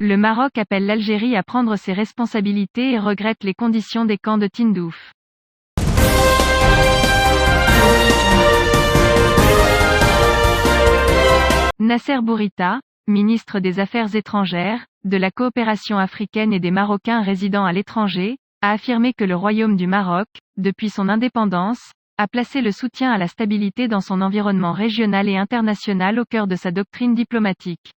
Le Maroc appelle l'Algérie à prendre ses responsabilités et regrette les conditions des camps de Tindouf. Nasser Bourita, ministre des Affaires étrangères, de la coopération africaine et des Marocains résidant à l'étranger, a affirmé que le Royaume du Maroc, depuis son indépendance, a placé le soutien à la stabilité dans son environnement régional et international au cœur de sa doctrine diplomatique.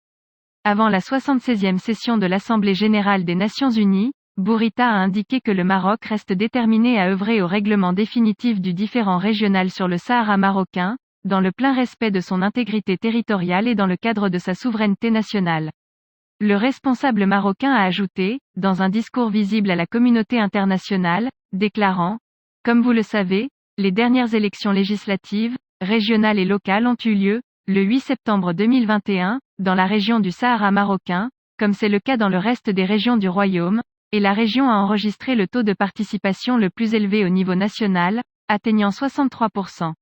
Avant la 76e session de l'Assemblée générale des Nations unies, Bourita a indiqué que le Maroc reste déterminé à œuvrer au règlement définitif du différend régional sur le Sahara marocain, dans le plein respect de son intégrité territoriale et dans le cadre de sa souveraineté nationale. Le responsable marocain a ajouté, dans un discours visible à la communauté internationale, déclarant « Comme vous le savez, les dernières élections législatives, régionales et locales ont eu lieu, le 8 septembre 2021, dans la région du Sahara marocain, comme c'est le cas dans le reste des régions du Royaume, et la région a enregistré le taux de participation le plus élevé au niveau national, atteignant 63%.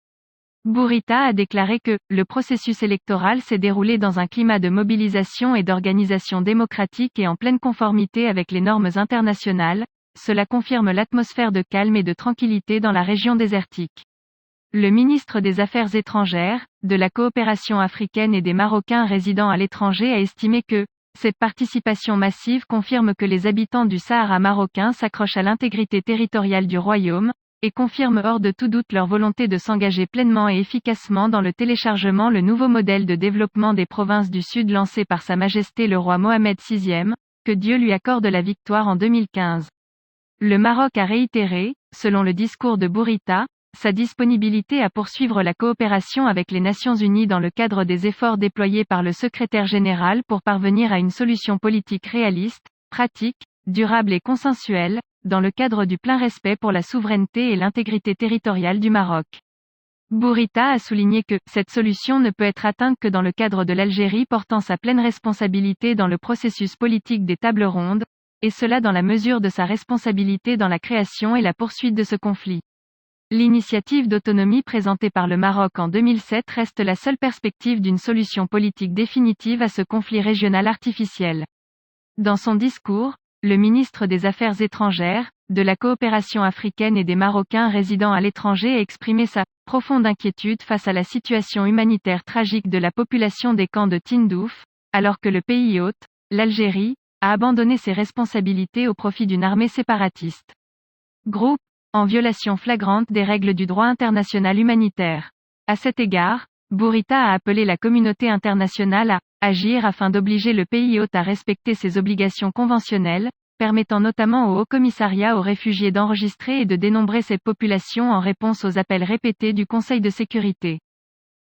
Bourita a déclaré que « le processus électoral s'est déroulé dans un climat de mobilisation et d'organisation démocratique et en pleine conformité avec les normes internationales, cela confirme l'atmosphère de calme et de tranquillité dans la région désertique ». Le ministre des Affaires étrangères, de la coopération africaine et des Marocains résidant à l'étranger a estimé que « cette participation massive confirme que les habitants du Sahara marocain s'accrochent à l'intégrité territoriale du royaume, et confirme hors de tout doute leur volonté de s'engager pleinement et efficacement dans le téléchargement le nouveau modèle de développement des provinces du Sud lancé par Sa Majesté le roi Mohamed VI, que Dieu lui accorde la victoire en 2015. Le Maroc a réitéré, selon le discours de Bourita, sa disponibilité à poursuivre la coopération avec les Nations Unies dans le cadre des efforts déployés par le secrétaire général pour parvenir à une solution politique réaliste, pratique, durable et consensuelle, dans le cadre du plein respect pour la souveraineté et l'intégrité territoriale du Maroc. Bourita a souligné que « cette solution ne peut être atteinte que dans le cadre de l'Algérie portant sa pleine responsabilité dans le processus politique des tables rondes, et cela dans la mesure de sa responsabilité dans la création et la poursuite de ce conflit ». L'initiative d'autonomie présentée par le Maroc en 2007 reste la seule perspective d'une solution politique définitive à ce conflit régional artificiel. Dans son discours, le ministre des Affaires étrangères, de la coopération africaine et des Marocains résidant à l'étranger a exprimé sa profonde inquiétude face à la situation humanitaire tragique de la population des camps de Tindouf, alors que le pays hôte, l'Algérie, a abandonné ses responsabilités au profit d'une armée séparatiste. Groupe, en violation flagrante des règles du droit international humanitaire. À cet égard, Bourita a appelé la communauté internationale à agir afin d'obliger le pays hôte à respecter ses obligations conventionnelles, permettant notamment au Haut-Commissariat aux réfugiés d'enregistrer et de dénombrer cette population en réponse aux appels répétés du Conseil de sécurité.